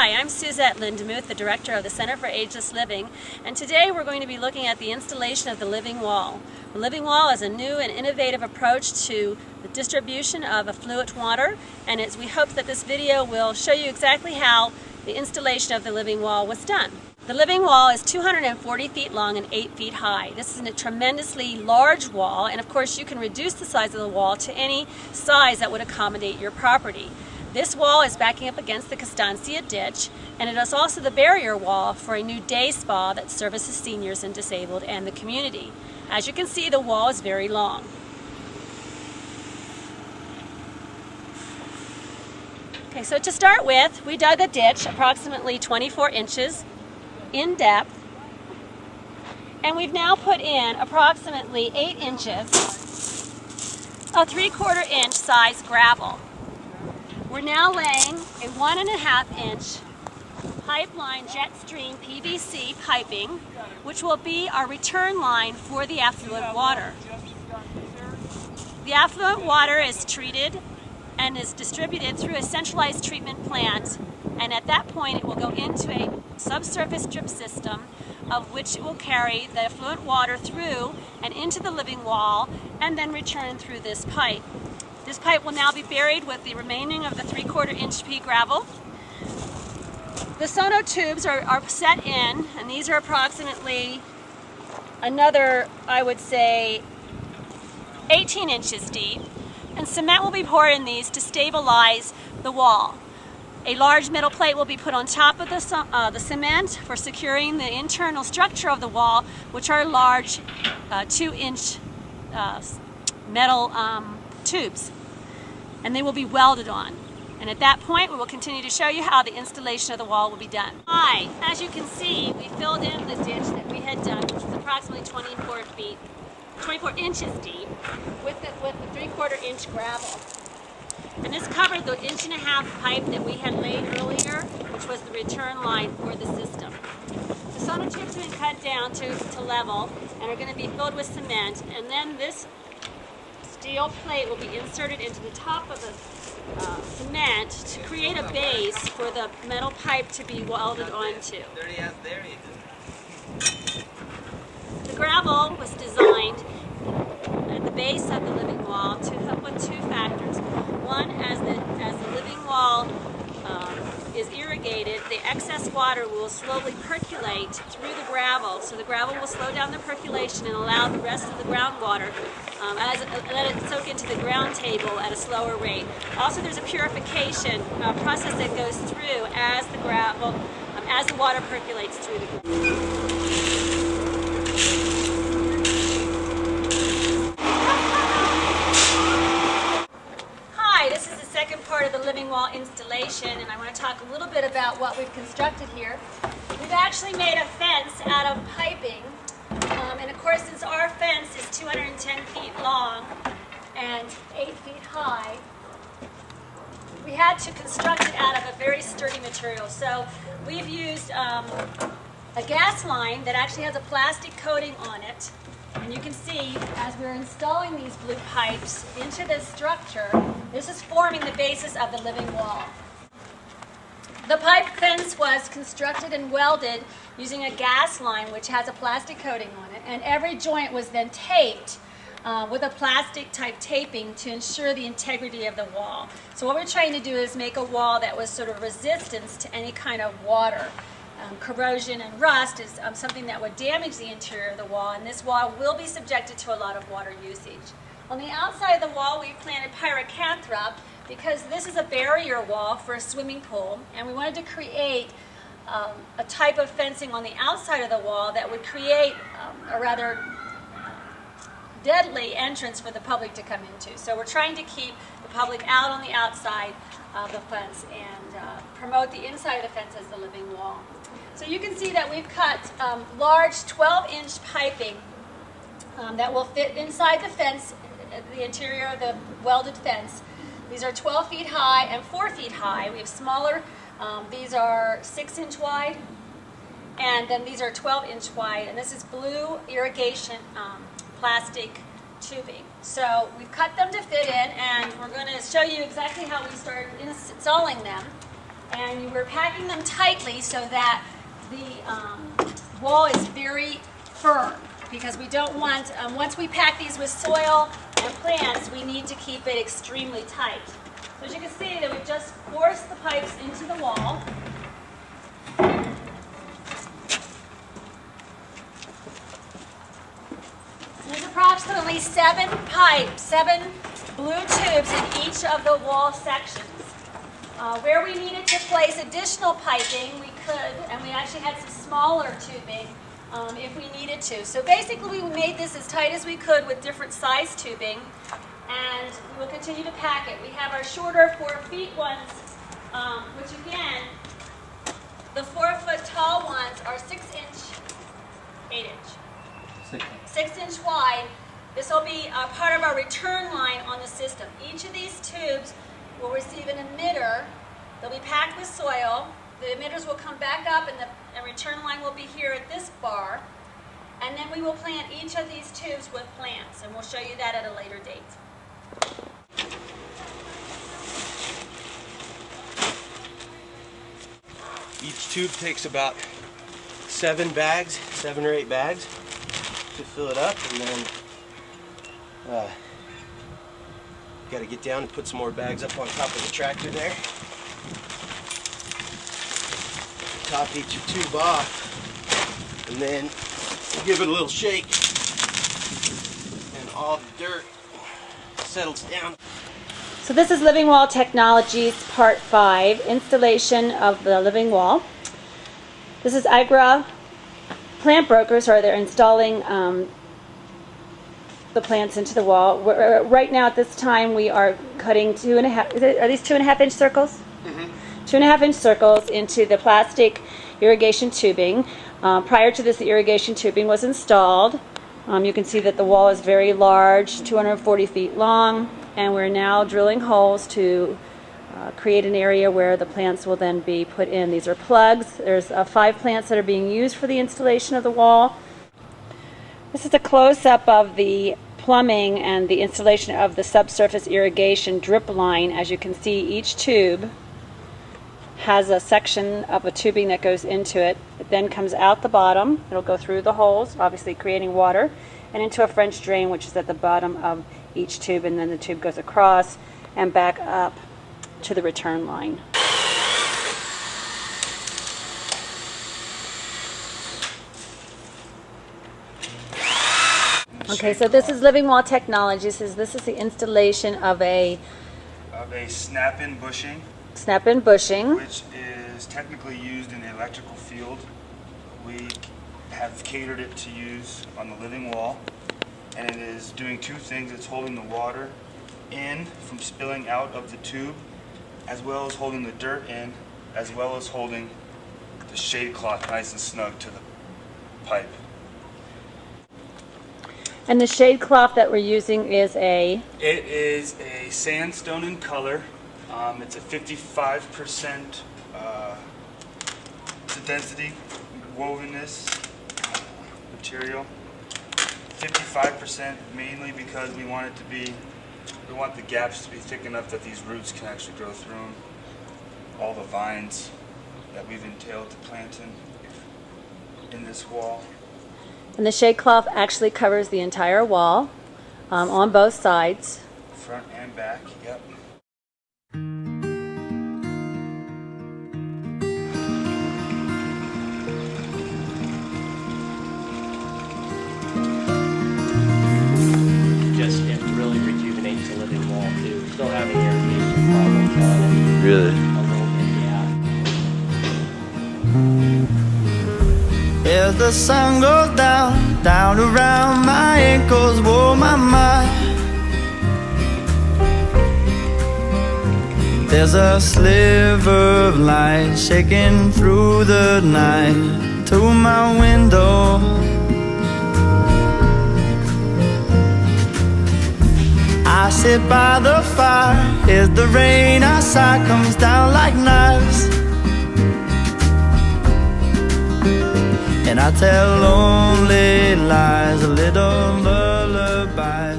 Hi, I'm Suzette Lindemuth, the Director of the Center for Ageless Living, and today we're going to be looking at the installation of the Living Wall. The Living Wall is a new and innovative approach to the distribution of effluent water, and we hope that this video will show you exactly how the installation of the Living Wall was done. The Living Wall is 240 feet long and 8 feet high. This is a tremendously large wall, and of course you can reduce the size of the wall to any size that would accommodate your property. This wall is backing up against the Constancia ditch, and it is also the barrier wall for a new day spa that services seniors and disabled and the community. As you can see, the wall is very long. Okay, so to start with, we dug a ditch approximately 24 inches in depth, and we've now put in approximately 8 inches of 3/4 inch size gravel. We're now laying a 1.5 inch pipeline jet stream PVC piping, which will be our return line for the affluent water. The affluent water is treated and is distributed through a centralized treatment plant, and at that point it will go into a subsurface drip system of which it will carry the effluent water through and into the living wall and then return through this pipe. This pipe will now be buried with the remaining of the 3/4 inch pea gravel. The sono tubes are set in, and these are approximately another, I would say, 18 inches deep, and cement will be poured in these to stabilize the wall. A large metal plate will be put on top of the cement for securing the internal structure of the wall, which are large 2-inch metal tubes, and they will be welded on. And at that point, we will continue to show you how the installation of the wall will be done. Hi, as you can see, we filled in the ditch that we had done, which was approximately 24 inches deep, with the 3/4 inch gravel. And this covered the 1.5 inch pipe that we had laid earlier, which was the return line for the system. The sono tubes have been cut down to level and are going to be filled with cement, and then this steel plate will be inserted into the top of the cement to create a base for the metal pipe to be welded onto. The gravel was designed at the base of the living wall to help with two factors. One, as the living wall is irrigated, the excess water will slowly percolate through the gravel, so the gravel will slow down the percolation and allow the rest of the groundwater, let it soak into the ground table at a slower rate. Also, there's a purification process that goes through as the water percolates through the ground. This is the second part of the living wall installation, and I want to talk a little bit about what we've constructed here. We've actually made a fence out of piping, and of course, since our fence is 210 feet long and 8 feet high, we had to construct it out of a very sturdy material. So we've used a gas line that actually has a plastic coating on it. And you can see, as we're installing these blue pipes into this structure, this is forming the basis of the living wall. The pipe fence was constructed and welded using a gas line which has a plastic coating on it, and every joint was then taped with a plastic type taping to ensure the integrity of the wall. So what we're trying to do is make a wall that was sort of resistant to any kind of water. Corrosion and rust is something that would damage the interior of the wall, and this wall will be subjected to a lot of water usage. On the outside of the wall, we planted pyracanthrop because this is a barrier wall for a swimming pool, and we wanted to create a type of fencing on the outside of the wall that would create a rather deadly entrance for the public to come into. So we're trying to keep the public out on the outside of the fence and promote the inside of the fence as the living wall. So you can see that we've cut large 12-inch piping that will fit inside the fence, the interior of the welded fence. These are 12 feet high and 4 feet high. We have smaller, these are 6-inch wide, and then these are 12-inch wide, and this is blue irrigation plastic tubing. So we've cut them to fit in, and we're going to show you exactly how we started installing them. And we're packing them tightly so that the wall is very firm, because we don't want, once we pack these with soil and plants, we need to keep it extremely tight. So as you can see, that we've just forced the pipes into the wall. There's approximately 7 blue tubes in each of the wall sections. Where we needed to place additional piping, we could, and we actually had some smaller tubing if we needed to. So basically we made this as tight as we could with different size tubing, and we will continue to pack it. We have our shorter 4 feet ones, which again, the 4 foot tall ones are 6 inch, 8 inch. 6 inch wide. This will be part of our return line on the system. Each of these tubes will receive an emitter. They'll be packed with soil. The emitters will come back up, and the return line will be here at this bar. And then we will plant each of these tubes with plants, and we'll show you that at a later date. Each tube takes about 7 or 8 bags to fill it up, and then got to get down and put some more bags up on top of the tractor there. Top each tube off, and then give it a little shake, and all the dirt settles down. So this is Living Wall Technologies Part 5, installation of the living wall. This is Agra Plant Brokers, they're installing the plants into the wall. Right now at this time we are cutting 2.5, are these 2.5 inch circles? Mm-hmm. 2.5 inch circles into the plastic irrigation tubing. Prior to this, the irrigation tubing was installed. You can see that the wall is very large, 240 feet long, and we're now drilling holes to create an area where the plants will then be put in. These are plugs. There's 5 plants that are being used for the installation of the wall. This is a close-up of the plumbing and the installation of the subsurface irrigation drip line. As you can see, each tube has a section of a tubing that goes into it. It then comes out the bottom. It'll go through the holes, obviously creating water, and into a French drain, which is at the bottom of each tube, and then the tube goes across and back up to the return line. Okay, so this is Living Wall Technologies. This is the installation of a snap-in bushing. Snap-in bushing, which is technically used in the electrical field. We have catered it to use on the living wall, and it is doing 2 things. It's holding the water in from spilling out of the tube, as well as holding the dirt in, as well as holding the shade cloth nice and snug to the pipe. And the shade cloth that we're using is a? It is a sandstone in color. It's a 55% density wovenness material. 55% mainly because we want the gaps to be thick enough that these roots can actually grow through them. All the vines that we've entailed to plant in this wall. And the shade cloth actually covers the entire wall on both sides. Front and back, yep. It really rejuvenates the living wall too. Still having irrigation problems on it. Really? A little bit, yeah. As the sun goes down, down around my ankles, whoa my mind. There's a sliver of light shaking through the night to my window. I sit by the fire as the rain outside comes down like knives, and I tell lonely lies, a little lullaby.